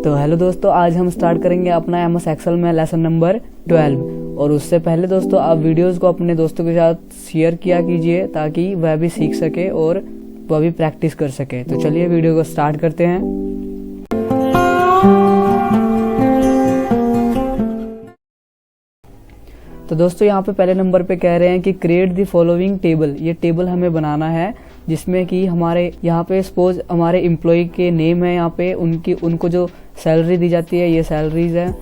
तो हेलो दोस्तों, आज हम स्टार्ट करेंगे अपना एमएस एक्सेल में लेसन नंबर 12। और उससे पहले दोस्तों आप वीडियोस को अपने दोस्तों के साथ शेयर किया कीजिए ताकि वह भी सीख सके और वह भी प्रैक्टिस कर सके। तो चलिए वीडियो को स्टार्ट करते हैं। तो दोस्तों यहाँ पे पहले नंबर पे कह रहे हैं कि क्रिएट द फॉलोइंग टेबल। ये टेबल हमें बनाना है जिसमें कि हमारे यहाँ पे सपोज हमारे एम्प्लॉय के नेम है, यहाँ पे उनको जो सैलरी दी जाती है ये सैलरीज है,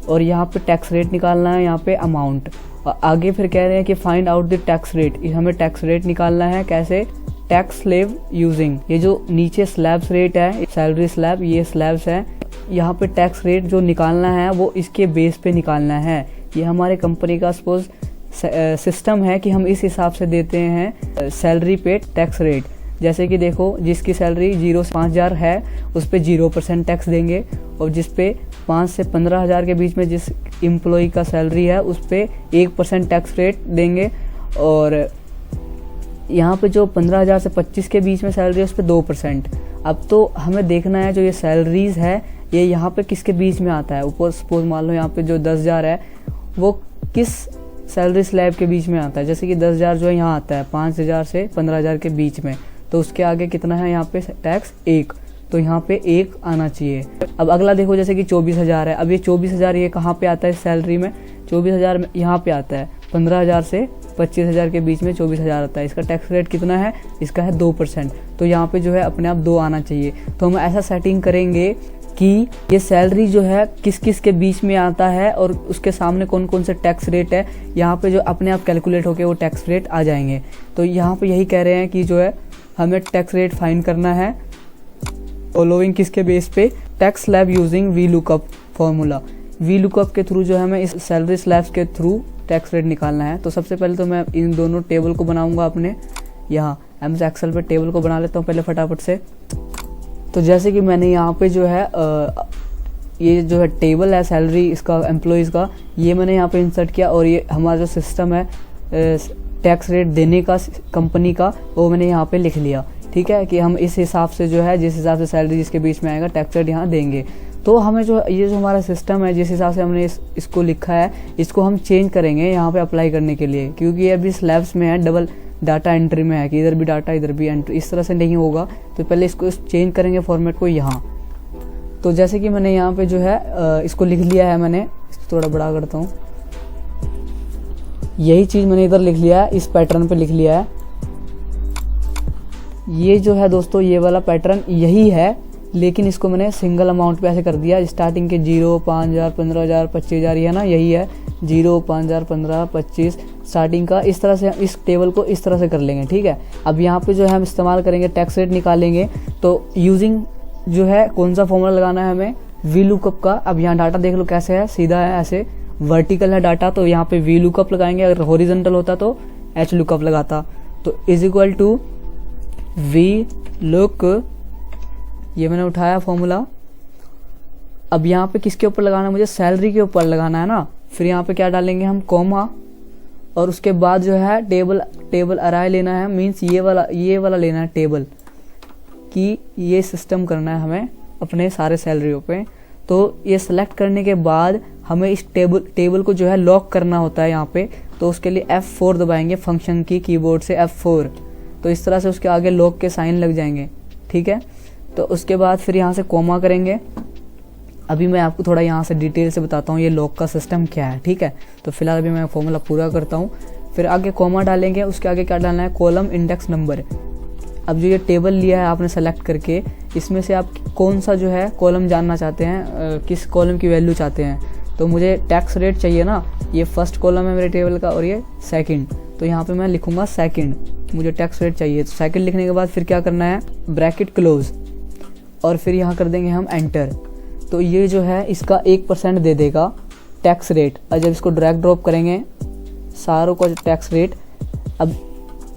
और यहाँ पे टैक्स रेट निकालना है, यहाँ पे अमाउंट। और आगे फिर कह रहे हैं कि find out the tax rate. हमें टैक्स रेट निकालना है कैसे, टैक्स स्लैब यूजिंग। ये जो नीचे स्लैब्स रेट है, सैलरी स्लैब, ये स्लैब्स है। यहाँ पे टैक्स रेट जो निकालना है वो इसके बेस पे निकालना है। ये हमारे कंपनी का सपोज सिस्टम है कि हम इस हिसाब से देते हैं सैलरी पे टैक्स रेट। जैसे कि देखो, जिसकी सैलरी 0 से 5,000 है उस पे 0% टैक्स देंगे, और जिस पे 5 से 15,000 के बीच में जिस एम्प्लॉय का सैलरी है उस पे 1% टैक्स रेट देंगे। और यहाँ पे जो 15,000 से 25 के बीच में सैलरी है उस पे 2%। अब तो हमें देखना है जो ये सैलरीज है ये यहाँ पे किसके बीच में आता है। ऊपर सपोज मान लो यहाँ पे जो 10,000 है वो किस सैलरी स्लैब के बीच में आता है। जैसे कि 10,000 जो है यहाँ आता है 5,000 से 15,000 के बीच में, तो उसके आगे कितना है यहाँ पे टैक्स 1, तो यहाँ पे 1 आना चाहिए। अब अगला देखो, जैसे कि 24,000 है। अब ये 24,000 ये कहाँ पे आता है सैलरी में, 24,000 यहाँ पे आता है। 15,000 से 25,000 के बीच में 24,000 आता है। इसका टैक्स रेट कितना है, इसका है 2%, तो यहाँ पे जो है अपने आप 2 आना चाहिए। तो हम ऐसा सेटिंग करेंगे कि ये सैलरी जो है किस किस के बीच में आता है और उसके सामने कौन कौन से टैक्स रेट है, यहाँ पे जो अपने आप कैलकुलेट होके वो टैक्स रेट आ जाएंगे। तो यहाँ पे यही कह रहे हैं कि जो है हमें टैक्स रेट फाइंड करना है फॉलोइंग किसके बेस पे, tax slab using V lookup formula. V lookup के थ्रू जो है हमें इस सैलरी स्लैब्स के थ्रू टैक्स रेट निकालना है। तो सबसे पहले तो मैं इन दोनों टेबल को बनाऊंगा अपने यहाँ एमएस एक्सेल पे। टेबल को बना लेता हूँ पहले फटाफट से। तो जैसे कि मैंने यहाँ पे जो है ये जो है टेबल है सैलरी इसका एम्प्लॉयज़ का, ये मैंने यहाँ पे इंसर्ट किया। और ये हमारा जो सिस्टम है टैक्स रेट देने का कंपनी का, वो मैंने यहाँ पे लिख लिया। ठीक है, कि हम इस हिसाब से जो है जिस हिसाब से सैलरी जिसके बीच में आएगा टैक्स रेट यहाँ देंगे। तो हमें जो ये जो हमारा सिस्टम है जिस हिसाब से हमने इसको लिखा है इसको हम चेंज करेंगे यहाँ पे अप्लाई करने के लिए, क्योंकि ये अभी स्लैब्स में है, डबल डाटा एंट्री में है कि इधर भी डाटा इधर भी एंट्री, इस तरह से नहीं होगा। तो पहले इसको चेंज करेंगे फॉर्मेट को यहाँ। तो जैसे कि मैंने यहाँ पे जो है इसको लिख लिया है, मैंने इसको थोड़ा बड़ा करता हूँ। यही चीज़ मैंने इधर लिख लिया है, इस पैटर्न पे लिख लिया है। ये जो है दोस्तों ये वाला पैटर्न यही है, लेकिन इसको मैंने सिंगल अमाउंट पे ऐसे कर दिया। स्टार्टिंग के 0, 5,000, 15,000, 25,000 ये है ना, यही है 0, 5,000, 15, 25 स्टार्टिंग का। इस तरह से इस टेबल को इस तरह से कर लेंगे। ठीक है, अब यहाँ पे जो है हम इस्तेमाल करेंगे टैक्स रेट निकालेंगे। तो यूजिंग जो है कौन सा फॉर्मूला लगाना है हमें, वी लुकअप का। अब यहाँ डाटा देख लो कैसे है, सीधा है, ऐसे वर्टिकल है डाटा, तो यहाँ पे वी लुकअप लगाएंगे। अगर हॉरिजॉन्टल होता तो एच लुकअप लगाता। तो is equal to V look, ये मैंने उठाया फॉर्मूला। अब यहाँ पे किसके ऊपर लगाना है, मुझे सैलरी के ऊपर लगाना है ना। फिर यहाँ पे क्या डालेंगे हम, कॉमा, और उसके बाद जो है टेबल अराय लेना है, मीन्स ये वाला लेना है टेबल, कि ये सिस्टम करना है हमें अपने सारे सैलरियों पे। तो ये सिलेक्ट करने के बाद हमें इस टेबल को जो है लॉक करना होता है यहाँ पे। तो उसके लिए F4 दबाएंगे फंक्शन की कीबोर्ड से, F4। तो इस तरह से उसके आगे लॉक के साइन लग जाएंगे। ठीक है, तो उसके बाद फिर यहाँ से कॉमा करेंगे। अभी मैं आपको थोड़ा यहाँ से डिटेल से बताता हूँ ये लॉक का सिस्टम क्या है। ठीक है, तो फिलहाल अभी मैं फॉर्मूला पूरा करता हूँ। फिर आगे कॉमा डालेंगे, उसके आगे क्या डालना है, कॉलम इंडेक्स नंबर। अब जो ये टेबल लिया है आपने सेलेक्ट करके, इसमें से आप कौन सा जो है कॉलम जानना चाहते हैं, किस कॉलम की वैल्यू चाहते हैं। तो मुझे टैक्स रेट चाहिए ना, ये फर्स्ट कॉलम है मेरे टेबल का और ये सेकंड, तो यहाँ पे मैं लिखूंगा सेकंड, मुझे टैक्स रेट चाहिए। तो सेकंड लिखने के बाद फिर क्या करना है, ब्रैकेट क्लोज, और फिर यहाँ कर देंगे हम एंटर। तो ये जो है इसका 1% दे देगा टैक्स रेट। और जब इसको ड्रैग ड्रॉप करेंगे सारों का टैक्स रेट, अब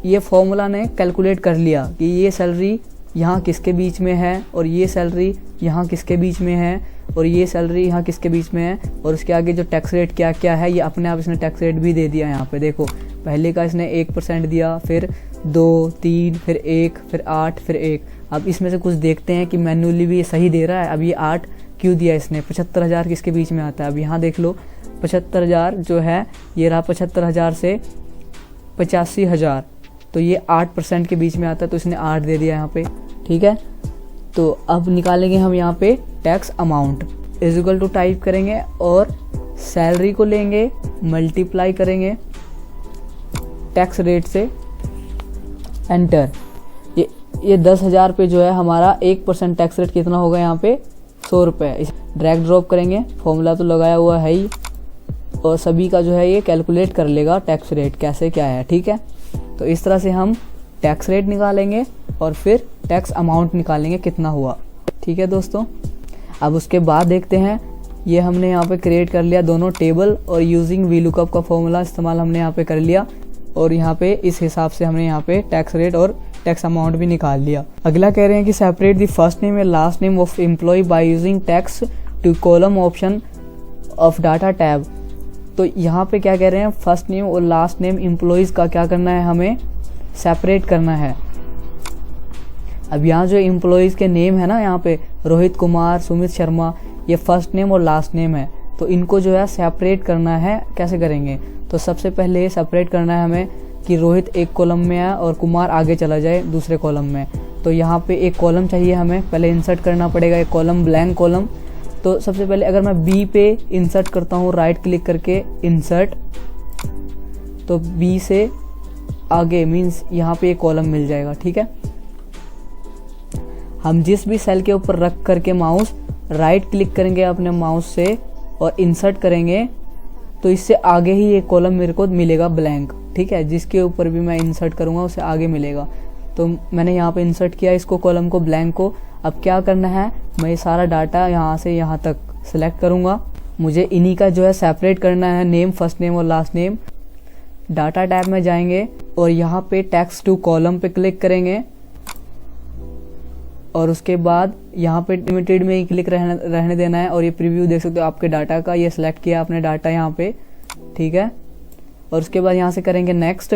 ये फॉर्मूला ने कैलकुलेट कर लिया कि ये सैलरी यहाँ किसके बीच में है, और ये सैलरी यहाँ किसके बीच में है, और ये सैलरी यहाँ किसके बीच में है, और उसके आगे जो टैक्स रेट क्या क्या है ये अपने आप इसने टैक्स रेट भी दे दिया। यहाँ पे देखो, पहले का इसने 1% दिया, फिर 2, 3, फिर 1, फिर 8, फिर 1। अब इसमें से कुछ देखते हैं कि मैन्युअली भी ये सही दे रहा है। अब ये 8 क्यों दिया इसने, 75,000 किसके बीच में आता है। अब यहाँ देख लो 75,000 जो है ये रहा 75,000 से 85,000, तो ये 8% के बीच में आता है, तो इसने 8 दे दिया यहाँ पे, ठीक है। तो अब निकालेंगे हम यहाँ पे tax amount is equal to type करेंगे और सैलरी को लेंगे मल्टीप्लाई करेंगे टैक्स रेट से, एंटर। ये 10,000 पे जो है हमारा 1% टैक्स रेट कितना होगा यहाँ पे 100 रुपये। इस ड्रैग ड्रॉप करेंगे, फॉर्मूला तो लगाया हुआ है ही, और सभी का जो है ये कैलकुलेट कर लेगा टैक्स रेट कैसे क्या है, ठीक है। तो इस तरह से हम टैक्स रेट निकालेंगे और फिर टैक्स अमाउंट निकालेंगे कितना हुआ, ठीक है दोस्तों। अब उसके बाद देखते हैं, ये हमने यहाँ पे क्रिएट कर लिया दोनों टेबल, और यूजिंग वीलुकअप का फॉर्मूला इस्तेमाल हमने यहाँ पे कर लिया, और यहाँ पे इस हिसाब से हमने यहाँ पे टैक्स रेट और टैक्स अमाउंट भी निकाल लिया। अगला कह रहे हैं कि separate the first name and last name of employee by using text to column option of data tab. तो यहाँ पे क्या कह रहे हैं, फर्स्ट नेम और लास्ट नेम एम्प्लॉयज़ का क्या करना है, हमें सेपरेट करना है। अब यहाँ जो एम्प्लॉयज़ के नेम है ना, यहाँ पे रोहित कुमार, सुमित शर्मा, ये फर्स्ट नेम और लास्ट नेम है, तो इनको जो है सेपरेट करना है। कैसे करेंगे, तो सबसे पहले सेपरेट करना है हमें कि रोहित एक कॉलम में है और कुमार आगे चला जाए दूसरे कॉलम में। तो यहाँ पे एक कॉलम चाहिए हमें, पहले इंसर्ट करना पड़ेगा एक कॉलम, ब्लैंक कॉलम। तो सबसे पहले अगर मैं बी पे इंसर्ट करता हूँ, राइट क्लिक करके इंसर्ट, तो बी से आगे मीन्स यहाँ पे एक कॉलम मिल जाएगा, ठीक है। हम जिस भी सेल के ऊपर रख करके माउस राइट क्लिक करेंगे अपने माउस से और इंसर्ट करेंगे, तो इससे आगे ही एक कॉलम मेरे को मिलेगा ब्लैंक, ठीक है। जिसके ऊपर भी मैं इंसर्ट करूँगा उससे आगे मिलेगा। तो मैंने यहाँ पे इंसर्ट किया इसको, कॉलम को, ब्लैंक को। अब क्या करना है, मैं ये सारा डाटा यहाँ से यहाँ तक सिलेक्ट करूँगा। मुझे इन्हीं का जो है सेपरेट करना है, नेम, फर्स्ट नेम और लास्ट नेम। डाटा टैब में जाएंगे और यहाँ पे टैक्स टू कॉलम पे क्लिक करेंगे, और उसके बाद यहाँ पे लिमिटेड में ही क्लिक रहने देना है। और ये प्रीव्यू देख सकते हो आपके डाटा का, ये सिलेक्ट किया आपने डाटा यहाँ पे, ठीक है। और उसके बाद यहाँ से करेंगे नेक्स्ट,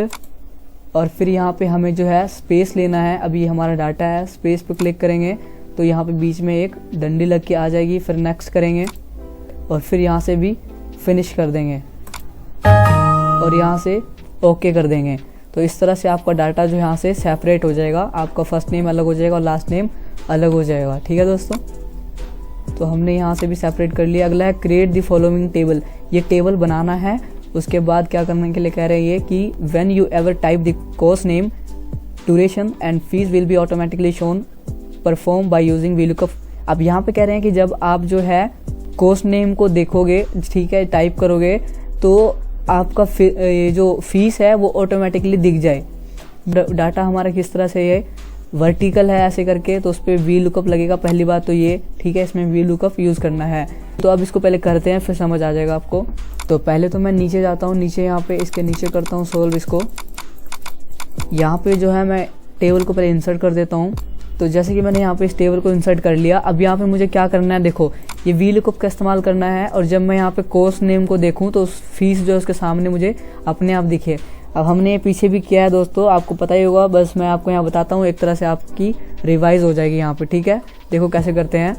और फिर यहाँ पे हमें जो है स्पेस लेना है। अभी ये हमारा डाटा है, स्पेस पे क्लिक करेंगे तो यहाँ पे बीच में एक डंडी लग के आ जाएगी, फिर नेक्स्ट करेंगे और फिर यहाँ से भी फिनिश कर देंगे और यहाँ से ओके कर देंगे। तो इस तरह से आपका डाटा जो यहाँ से सेपरेट हो जाएगा, आपका फर्स्ट नेम अलग हो जाएगा और लास्ट नेम अलग हो जाएगा, ठीक है दोस्तों। तो हमने यहाँ से भी सेपरेट कर लिया। अगला है क्रिएट द फॉलोइंग टेबल, ये टेबल बनाना है। उसके बाद क्या करने के लिए कह रहे हैं ये कि when you ever type the course name, duration and fees will be automatically shown perform by using VLOOKUP. अब यहाँ पे कह रहे हैं कि जब आप जो है कोर्स नेम को देखोगे, ठीक है, टाइप करोगे, तो आपका ये जो फीस है वो ऑटोमेटिकली दिख जाए। डाटा हमारा किस तरह से है, वर्टिकल है ऐसे करके, तो उस पर वी लुकअप लगेगा। पहली बात तो ये, ठीक है, इसमें वी लुकअप यूज़ करना है। तो अब इसको पहले करते हैं, फिर समझ आ जाएगा आपको। तो पहले तो मैं नीचे जाता हूँ, नीचे यहाँ पे इसके नीचे करता हूँ सोल्व इसको। यहाँ पे जो है मैं टेबल को पहले इंसर्ट कर देता हूँ। तो जैसे कि मैंने यहाँ पे इस टेबल को इंसर्ट कर लिया। अब यहाँ पे मुझे क्या करना है, देखो ये वी लुकअप का इस्तेमाल करना है, और जब मैं यहाँ पे कोर्स नेम को देखूँ तो फीस जो है उसके सामने मुझे अपने आप दिखे। अब हमने ये पीछे भी किया है दोस्तों, आपको पता ही होगा, बस मैं आपको यहाँ बताता हूँ, एक तरह से आपकी रिवाइज हो जाएगी यहाँ पे, ठीक है। देखो कैसे करते हैं।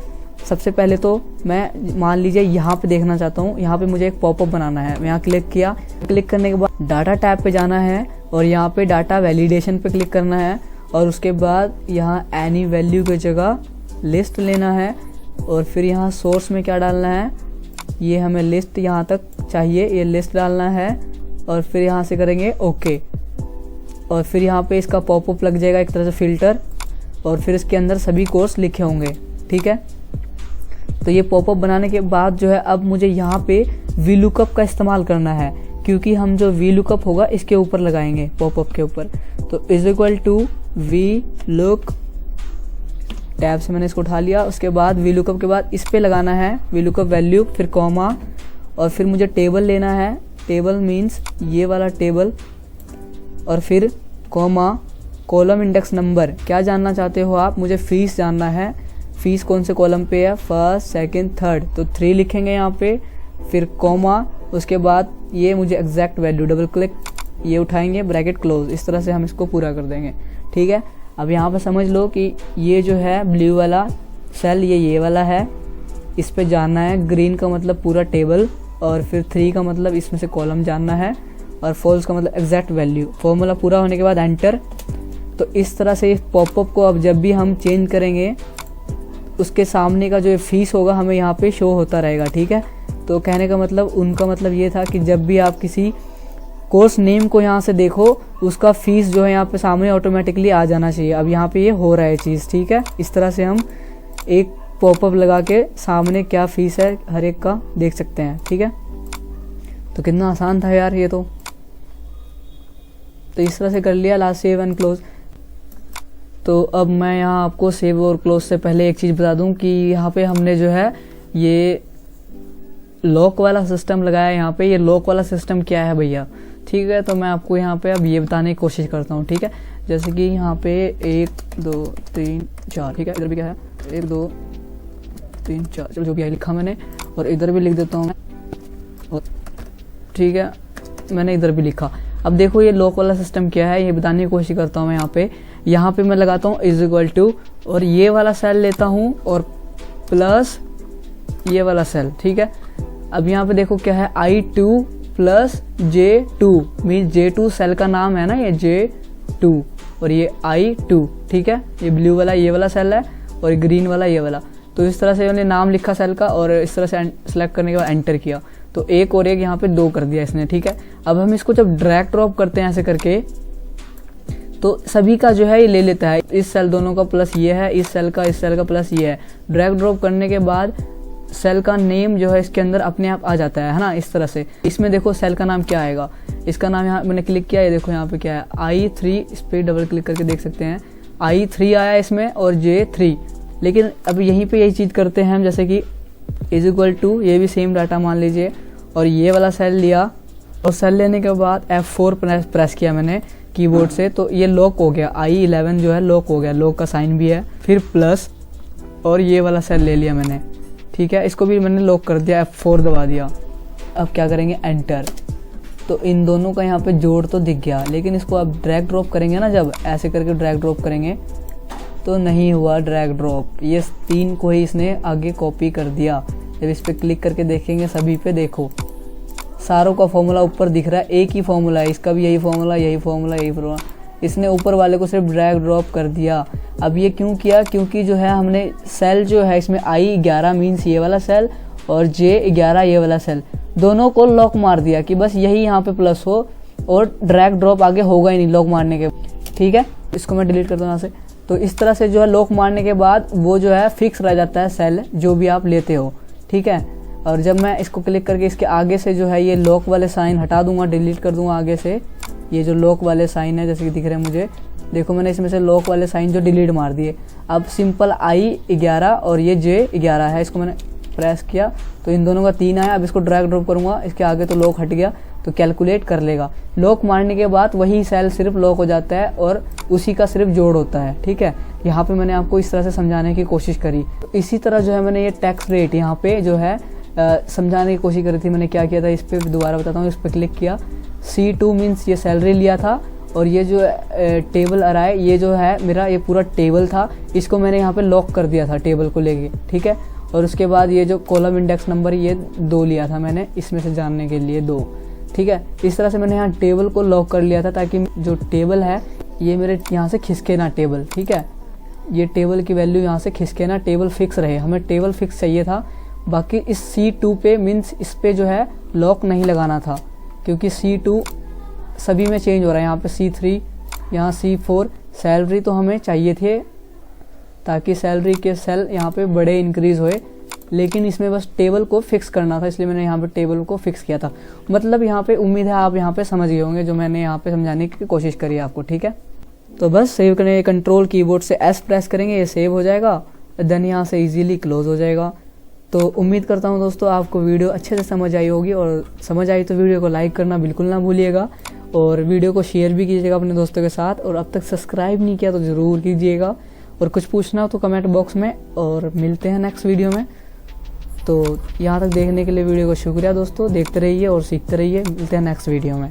सबसे पहले तो मैं मान लीजिए यहाँ पे देखना चाहता हूँ, यहाँ पे मुझे एक पॉपअप बनाना है। मैं यहाँ क्लिक किया, क्लिक करने के बाद डाटा टैब पे जाना है और यहाँ पे डाटा वैलिडेशन पे क्लिक करना है, और उसके बाद यहाँ एनी वैल्यू की जगह लिस्ट लेना है, और फिर यहाँ सोर्स में क्या डालना है, ये हमें लिस्ट यहाँ तक चाहिए, ये लिस्ट डालना है, और फिर यहाँ से करेंगे ओके। और फिर यहाँ पे इसका पॉपअप लग जाएगा एक तरह से फिल्टर, और फिर इसके अंदर सभी कोर्स लिखे होंगे, ठीक है। तो ये पॉपअप बनाने के बाद जो है अब मुझे यहाँ पे वी लुकअप का इस्तेमाल करना है, क्योंकि हम जो वी लुकअप होगा इसके ऊपर लगाएंगे, पॉपअप के ऊपर। तो is equal to V look, tab से मैंने इसको उठा लिया। उसके बाद वी लुकअप के बाद इस पे लगाना है वी लुकअप वैल्यू, फिर कॉमा, और फिर मुझे टेबल लेना है, टेबल मीन्स ये वाला टेबल, और फिर कॉमा, कॉलम इंडेक्स नंबर। क्या जानना चाहते हो आप, मुझे फीस जानना है, फीस कौन से कॉलम पे है, फर्स्ट, सेकंड, थर्ड, तो 3 लिखेंगे यहाँ पे, फिर कॉमा, उसके बाद ये मुझे एग्जैक्ट वैल्यू, डबल क्लिक, ये उठाएंगे, ब्रैकेट क्लोज। इस तरह से हम इसको पूरा कर देंगे, ठीक है। अब यहाँ पे समझ लो कि ये जो है ब्लू वाला सेल ये वाला है, इस पे जानना है। ग्रीन का मतलब पूरा टेबल, और फिर 3 का मतलब इसमें से कॉलम जानना है, और फॉल्स का मतलब एग्जैक्ट वैल्यू। फॉर्मूला पूरा होने के बाद एंटर। तो इस तरह से इस पॉपअप को अब जब भी हम चेंज करेंगे उसके सामने का जो फीस होगा हमें यहाँ पे शो होता रहेगा, ठीक है। तो कहने का मतलब उनका मतलब ये था कि जब भी आप किसी कोर्स नेम को यहाँ से देखो उसका फीस जो है यहाँ पे सामने ऑटोमेटिकली आ जाना चाहिए। अब यहाँ पे ये हो रहा है चीज़, ठीक है। इस तरह से हम एक पॉपअप लगा के सामने क्या फीस है हर एक का देख सकते हैं, ठीक है। तो कितना आसान था यार ये तो इस तरह से कर लिया। Last save and close. तो अब मैं यहाँ आपको सेव और क्लोज से पहले एक चीज़ बता दूँ कि यहाँ पे हमने जो है ये लॉक वाला सिस्टम लगाया। यहाँ पे ये लॉक वाला सिस्टम क्या है भैया, ठीक है। तो मैं आपको यहाँ पे अब ये बताने की कोशिश करता हूँ, ठीक है। जैसे कि यहाँ पे 1 2 3 4, ठीक है। इधर भी क्या है 1 2 3 4, चलो जो भी है लिखा मैंने, और इधर भी लिख देता हूँ मैं, ठीक है। मैंने इधर भी लिखा। अब देखो ये लॉक वाला सिस्टम क्या है ये बताने की कोशिश करता हूँ मैं। यहाँ पे मैं लगाता हूँ इज इक्वल टू, और ये वाला सेल लेता हूँ और प्लस ये वाला सेल, ठीक है। अब यहाँ पे देखो क्या है I2 plus J2 mean J2 cell का नाम है ना, ये J2 और ये I2, ठीक है। ये ब्लू वाला ये वाला सेल है और ग्रीन वाला ये वाला। तो इस तरह से मैंने नाम लिखा सेल का और इस तरह से सेलेक्ट करने के बाद एंटर किया, तो एक और एक यहाँ पे 2 कर दिया इसने, ठीक है। अब हम इसको जब ड्रैग ड्रॉप करते हैं ऐसे करके तो सभी का जो है ये ले लेता है। इस सेल दोनों का प्लस ये है, इस सेल का प्लस ये है। ड्रैग ड्रॉप करने के बाद सेल का नेम जो है इसके अंदर अपने आप आ जाता है ना, इस तरह से। इसमें देखो सेल का नाम क्या आएगा, इसका नाम यहाँ मैंने क्लिक किया, ये देखो यहाँ पे क्या है I3, इस पर डबल क्लिक करके देख सकते हैं I3 आया इसमें और J3। लेकिन अब यहीं पे यही चीज़ करते हैं हम, जैसे कि इज इक्वल टू, ये भी सेम डाटा मान लीजिए, और ये वाला सेल लिया और सेल लेने के बाद F4 प्रेस किया मैंने कीबोर्ड से, तो ये लॉक हो गया। I11 जो है लॉक हो गया, लॉक का साइन भी है। फिर प्लस और ये वाला सेल ले लिया मैंने, ठीक है। इसको भी मैंने लॉक कर दिया, F4 दबा दिया। अब क्या करेंगे एंटर। तो इन दोनों का यहाँ पे जोड़ तो दिख गया, लेकिन इसको अब ड्रैग ड्रॉप करेंगे ना, जब ऐसे करके ड्रैग ड्रॉप करेंगे तो नहीं हुआ ड्रैग ड्रॉप। ये 3 को ही इसने आगे कॉपी कर दिया। जब इस पर क्लिक करके देखेंगे सभी पे, देखो सारों का फॉर्मूला ऊपर दिख रहा है, एक ही फॉर्मूला है, इसका भी यही फॉर्मूला यही फॉर्मूला। इसने ऊपर वाले को सिर्फ ड्रैग ड्रॉप कर दिया। अब ये क्यों किया, क्योंकि जो है हमने सेल जो है इसमें I11 मीन्स ये वाला सेल और J11 ये वाला सेल, दोनों को लॉक मार दिया कि बस यही यहाँ पे प्लस हो और ड्रैग ड्रॉप आगे होगा ही नहीं लॉक मारने के, ठीक है। इसको मैं डिलीट करता हूँ यहाँ से। तो इस तरह से जो है लॉक मारने के बाद वो जो है फिक्स रह जाता है सेल जो भी आप लेते हो, ठीक है। और जब मैं इसको क्लिक करके इसके आगे से जो है ये लॉक वाले साइन हटा दूंगा, डिलीट कर दूंगा आगे से, ये जो लॉक वाले साइन है जैसे कि दिख रहे हैं मुझे, देखो मैंने इसमें से लॉक वाले साइन जो डिलीट मार दिए। अब सिंपल I11 और ये J11 है, इसको मैंने प्रेस किया तो इन दोनों का 3 आया। अब इसको ड्रैग ड्रॉप करूंगा, इसके आगे तो लॉक हट गया, तो कैलकुलेट कर लेगा। लॉक मारने के बाद वही सेल सिर्फ लॉक हो जाता है और उसी का सिर्फ जोड़ होता है, ठीक है। यहाँ पे मैंने आपको इस तरह से समझाने की कोशिश करी। तो इसी तरह जो है मैंने ये टैक्स रेट यहाँ पे जो है समझाने की कोशिश करी थी। मैंने क्या किया था, इस पर दोबारा बताता हूँ। इस पर क्लिक किया, C2 मीन्स ये सैलरी लिया था, और ये जो टेबल अराय ये जो है मेरा ये पूरा टेबल था, इसको मैंने यहाँ पे लॉक कर दिया था टेबल को लेके, ठीक है। और उसके बाद ये जो कॉलम इंडेक्स नंबर ये 2 लिया था मैंने इसमें से जानने के लिए 2, ठीक है। इस तरह से मैंने यहाँ टेबल को लॉक कर लिया था ताकि जो टेबल है ये मेरे यहाँ से खिसके ना टेबल, ठीक है। ये टेबल की वैल्यू यहाँ से खिसके ना, टेबल फिक्स रहे। हमें टेबल फिक्स चाहिए था, बाकी इस C2 पे मीन्स इस पे जो है लॉक नहीं लगाना था, क्योंकि C2 सभी में चेंज हो रहा है। यहाँ पे C3, यहाँ C4। सैलरी तो हमें चाहिए थे ताकि सैलरी के सेल यहाँ पे बड़े इंक्रीज होए, लेकिन इसमें बस टेबल को फिक्स करना था, इसलिए मैंने यहाँ पे टेबल को फिक्स किया था। मतलब यहाँ पे उम्मीद है आप यहाँ पे समझ गए होंगे जो मैंने यहाँ पे समझाने की कोशिश करी आपको, ठीक है। तो बस सेव करने कंट्रोल कीबोर्ड से S प्रेस करेंगे, ये सेव हो जाएगा, देन यहाँ से इजीली क्लोज हो जाएगा। तो उम्मीद करता हूँ दोस्तों आपको वीडियो अच्छे से समझ आई होगी, और समझ आई तो वीडियो को लाइक करना बिल्कुल ना भूलिएगा, और वीडियो को शेयर भी कीजिएगा अपने दोस्तों के साथ, और अब तक सब्सक्राइब नहीं किया तो ज़रूर कीजिएगा, और कुछ पूछना हो तो कमेंट बॉक्स में, और मिलते हैं नेक्स्ट वीडियो में। तो यहाँ तक देखने के लिए वीडियो को शुक्रिया दोस्तों, देखते रहिए और सीखते रहिए, मिलते हैं नेक्स्ट वीडियो में।